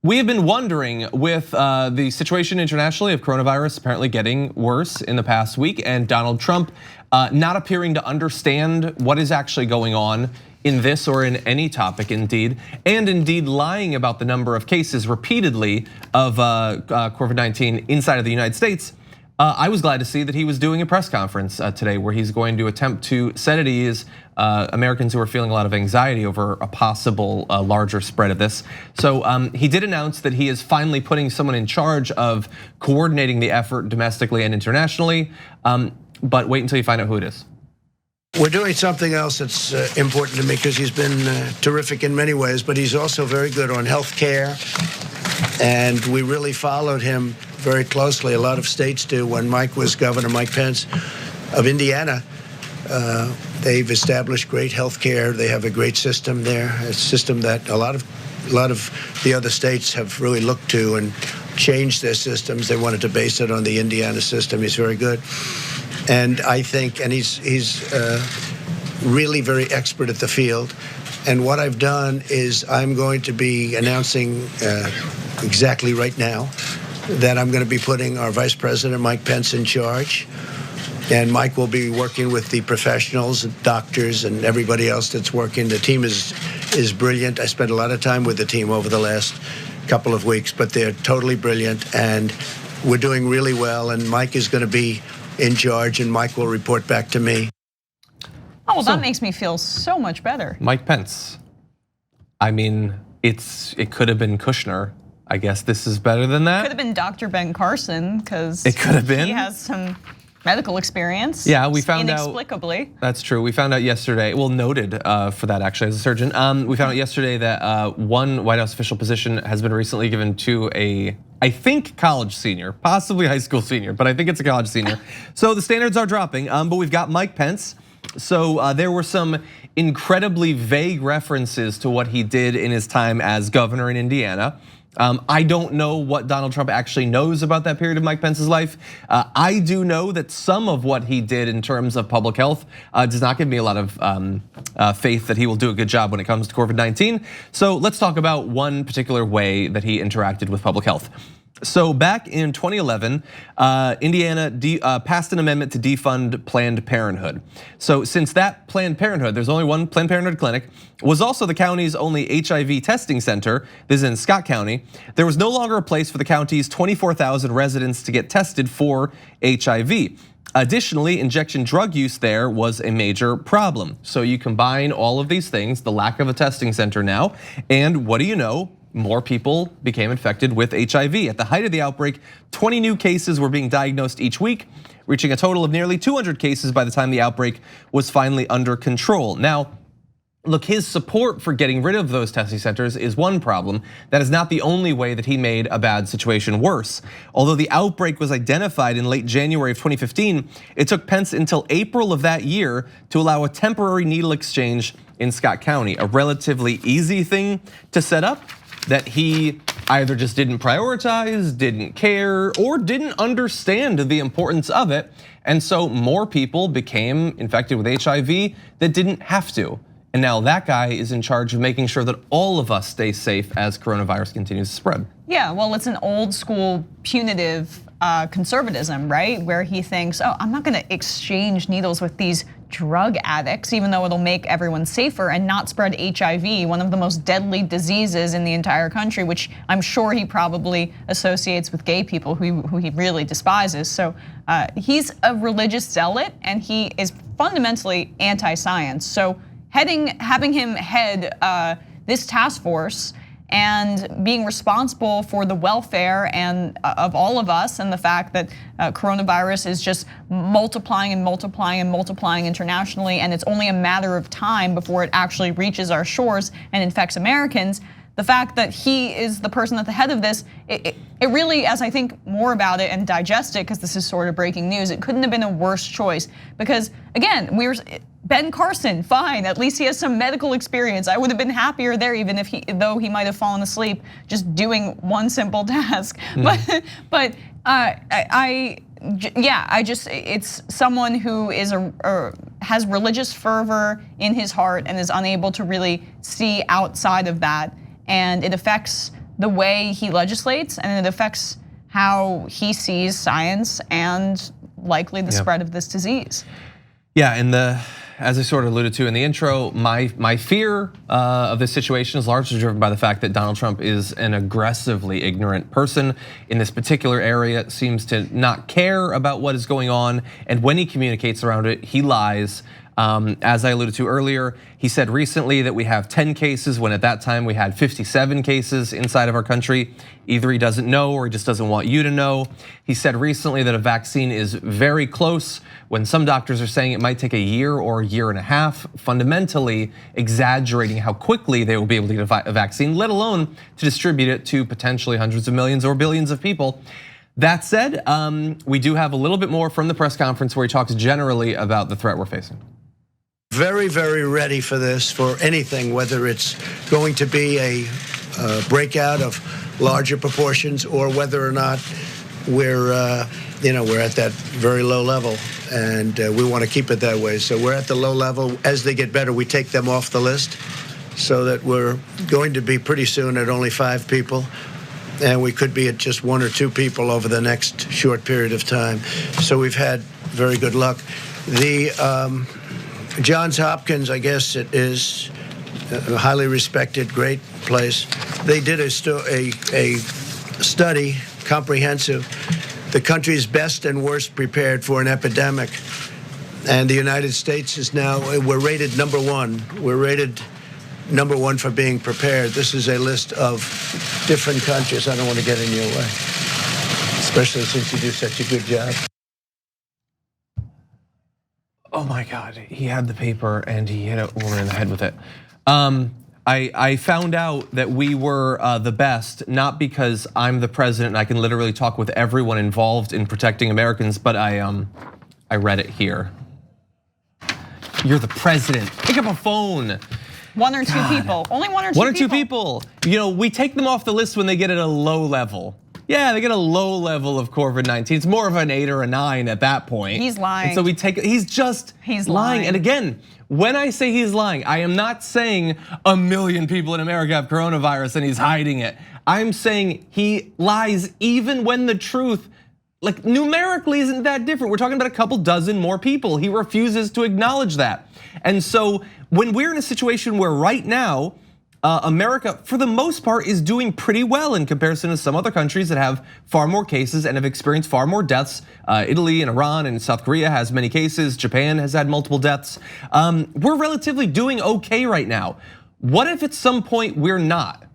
We have been wondering with the situation internationally of coronavirus apparently getting worse in the past week and Donald Trump not appearing to understand what is actually going on in this or in any topic indeed, and indeed lying about the number of cases repeatedly of COVID-19 inside of the United States. I was glad to see that he was doing a press conference today where he's going to attempt to set at ease Americans who are feeling a lot of anxiety over a possible larger spread of this. So he did announce that he is finally putting someone in charge of coordinating the effort domestically and internationally, but wait until you find out who it is. We're doing something else that's important to me because he's been terrific in many ways, but he's also very good on health care. And we really followed him very closely. A lot of states do. When Mike was governor, Mike Pence of Indiana, they've established great health care. They have a great system there, a system that a lot of the other states have really looked to and changed their systems. They wanted to base it on the Indiana system. He's very good. And I think, and he's really very expert at the field. And what I've done is I'm going to be announcing exactly right now that I'm going to be putting our Vice President, Mike Pence, in charge. And Mike will be working with the professionals, doctors, and everybody else that's working. The team is brilliant. I spent a lot of time with the team over the last couple of weeks, but they're totally brilliant, and we're doing really well. And Mike is going to be in charge, and Mike will report back to me. Oh, well, that makes me feel so much better. Mike Pence. I mean, it could have been Kushner. I guess this is better than that. Could have been Dr. Ben Carson, because it could have been. He has some medical experience. Yeah, we found inexplicably. That's true. We found out yesterday. Well, noted for that actually as a surgeon. We found out yesterday that one White House official position has been recently given to I think college senior, possibly high school senior, but I think it's a college senior. So the standards are dropping, but we've got Mike Pence. So there were some incredibly vague references to what he did in his time as governor in Indiana. I don't know what Donald Trump actually knows about that period of Mike Pence's life. I do know that some of what he did in terms of public health does not give me a lot of faith that he will do a good job when it comes to COVID-19. So let's talk about one particular way that he interacted with public health. So back in 2011, Indiana passed an amendment to defund Planned Parenthood. So since that Planned Parenthood, there's only one Planned Parenthood clinic, was also the county's only HIV testing center, this is in Scott County, there was no longer a place for the county's 24,000 residents to get tested for HIV. Additionally, injection drug use there was a major problem. So you combine all of these things, the lack of a testing center now, and what do you know? More people became infected with HIV. At the height of the outbreak, 20 new cases were being diagnosed each week, reaching a total of nearly 200 cases by the time the outbreak was finally under control. Now, look, his support for getting rid of those testing centers is one problem. That is not the only way that he made a bad situation worse. Although the outbreak was identified in late January of 2015, it took Pence until April of that year to allow a temporary needle exchange in Scott County, a relatively easy thing to set up that he either just didn't prioritize, didn't care, or didn't understand the importance of it. And so more people became infected with HIV that didn't have to. And now that guy is in charge of making sure that all of us stay safe as coronavirus continues to spread. Yeah, well, it's an old school punitive conservatism, right? Where he thinks, oh, I'm not gonna exchange needles with these drug addicts, even though it'll make everyone safer and not spread HIV, one of the most deadly diseases in the entire country, which I'm sure he probably associates with gay people who he really despises. So he's a religious zealot, and he is fundamentally anti-science. So having him head this task force and being responsible for the welfare and of all of us, and the fact that coronavirus is just multiplying and multiplying and multiplying internationally, and it's only a matter of time before it actually reaches our shores and infects Americans. The fact that he is the person at the head of this, it really, as I think more about it and digest it, because this is sort of breaking news, it couldn't have been a worse choice. Because again, Ben Carson, fine, at least he has some medical experience. I would have been happier there, even though he might have fallen asleep just doing one simple task. But it's someone who has religious fervor in his heart and is unable to really see outside of that. And it affects the way he legislates, and it affects how he sees science and likely the spread of this disease. Yeah, and as I sort of alluded to in the intro, my fear of this situation is largely driven by the fact that Donald Trump is an aggressively ignorant person in this particular area, seems to not care about what is going on, and when he communicates around it, he lies. As I alluded to earlier, he said recently that we have 10 cases when at that time we had 57 cases inside of our country. Either he doesn't know or he just doesn't want you to know. He said recently that a vaccine is very close when some doctors are saying it might take a year or a year and a half, fundamentally exaggerating how quickly they will be able to get a vaccine, let alone to distribute it to potentially hundreds of millions or billions of people. That said, we do have a little bit more from the press conference where he talks generally about the threat we're facing. Very, very ready for this, for anything, whether it's going to be a breakout of larger proportions or whether or not we're at that very low level, and we want to keep it that way. So we're at the low level. As they get better, we take them off the list, so that we're going to be pretty soon at only 5 people, and we could be at just 1 or 2 people over the next short period of time. So we've had very good luck. The Johns Hopkins, I guess it is a highly respected, great place. They did a study, comprehensive, the country's best and worst prepared for an epidemic. And the United States is now, we're rated #1. We're rated #1 for being prepared. This is a list of different countries. I don't want to get in your way, especially since you do such a good job. Oh my God, he had the paper and he hit a woman in the head with it. I found out that we were the best, not because I'm the president and I can literally talk with everyone involved in protecting Americans, but I read it here. You're the president, pick up a phone. 1 or 2 people, only 1 or 2 people. 1 or 2 people. You know, we take them off the list when they get at a low level. Yeah, they get a low level of COVID-19. It's more of an 8 or a 9 at that point. He's lying. And so we take, he's lying. And again, when I say he's lying, I am not saying 1 million people in America have coronavirus and he's hiding it. I'm saying he lies even when the truth, like numerically, isn't that different. We're talking about a couple dozen more people. He refuses to acknowledge that. And so when we're in a situation where right now, America, for the most part, is doing pretty well in comparison to some other countries that have far more cases and have experienced far more deaths. Italy and Iran and South Korea has many cases. Japan has had multiple deaths. We're relatively doing okay right now. What if at some point we're not?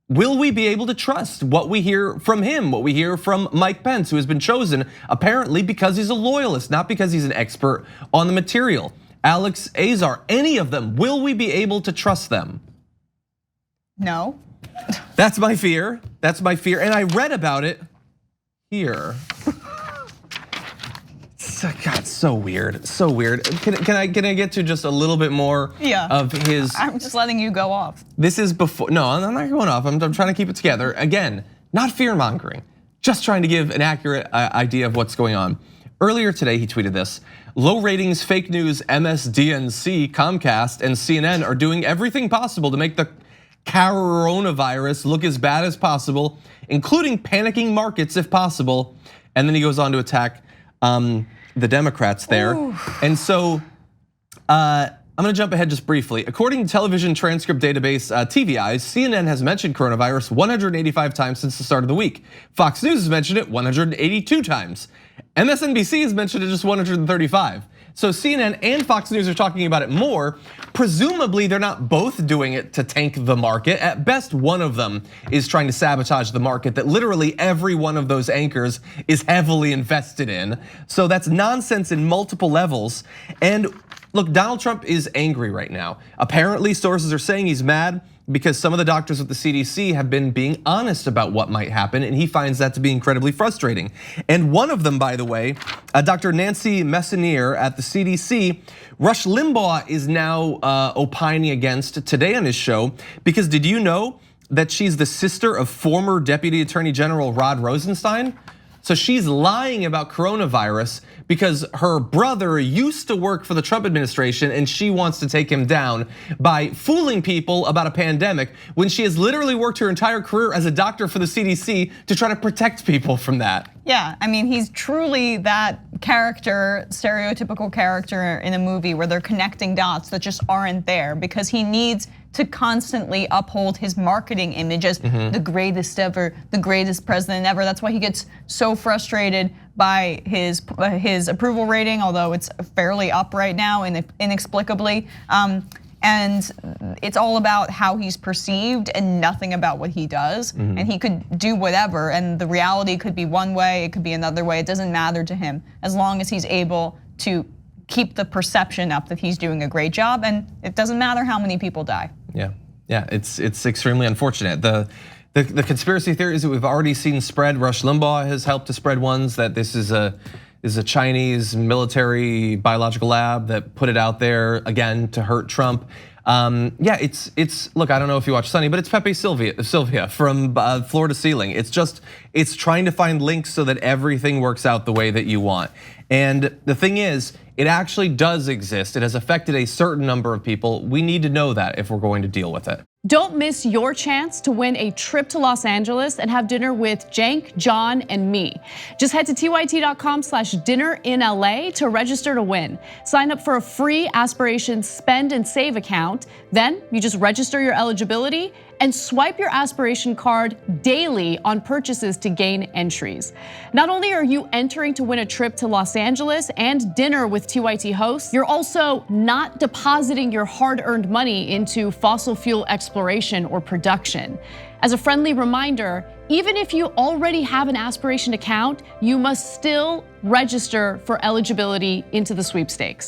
Will we be able to trust what we hear from him, what we hear from Mike Pence, who has been chosen apparently because he's a loyalist, not because he's an expert on the material? Alex Azar, any of them, will we be able to trust them? No. That's my fear. That's my fear. And I read about it here. God, so weird, so weird. Can I get to just a little bit more of his? I'm just letting you go off. This is before, no, I'm not going off. I'm trying to keep it together. Again, not fear mongering, just trying to give an accurate idea of what's going on. Earlier today, he tweeted this: low ratings, fake news, MSDNC, Comcast, and CNN are doing everything possible to make the coronavirus look as bad as possible, including panicking markets if possible. And then he goes on to attack the Democrats there. Ooh. And so I'm gonna jump ahead just briefly. According to television transcript database TVI, CNN has mentioned coronavirus 185 times since the start of the week. Fox News has mentioned it 182 times. MSNBC has mentioned it just 135. So CNN and Fox News are talking about it more. Presumably they're not both doing it to tank the market. At best, one of them is trying to sabotage the market that literally every one of those anchors is heavily invested in. So that's nonsense in multiple levels. And look, Donald Trump is angry right now. Apparently sources are saying he's mad because some of the doctors at the CDC have been being honest about what might happen, and he finds that to be incredibly frustrating. And one of them, by the way, Dr. Nancy Messonnier at the CDC, Rush Limbaugh is now opining against today on his show, because did you know that she's the sister of former Deputy Attorney General Rod Rosenstein? So she's lying about coronavirus because her brother used to work for the Trump administration and she wants to take him down by fooling people about a pandemic when she has literally worked her entire career as a doctor for the CDC to try to protect people from that. Yeah, I mean, he's truly that character, stereotypical character in a movie where they're connecting dots that just aren't there because he needs to constantly uphold his marketing image as the greatest ever, the greatest president ever. That's why he gets so frustrated by his approval rating, although it's fairly up right now inexplicably. And it's all about how he's perceived and nothing about what he does. And he could do whatever, and the reality could be one way, it could be another way. It doesn't matter to him as long as he's able to keep the perception up that he's doing a great job, and it doesn't matter how many people die. Yeah, it's extremely unfortunate. The conspiracy theories that we've already seen spread, Rush Limbaugh has helped to spread ones that this is a Chinese military biological lab that put it out there again to hurt Trump. Yeah, it's look, I don't know if you watch Sunny, but it's Pepe Sylvia from Floor to Ceiling. It's trying to find links so that everything works out the way that you want. And the thing is, it actually does exist. It has affected a certain number of people. We need to know that if we're going to deal with it. Don't miss your chance to win a trip to Los Angeles and have dinner with Cenk, John, and me. Just head to tyt.com/dinnerinla to register to win. Sign up for a free Aspiration Spend and Save account. Then you just register your eligibility and swipe your Aspiration card daily on purchases to gain entries. Not only are you entering to win a trip to Los Angeles and dinner with TYT hosts, you're also not depositing your hard-earned money into fossil fuel exploration or production. As a friendly reminder, even if you already have an Aspiration account, you must still register for eligibility into the sweepstakes.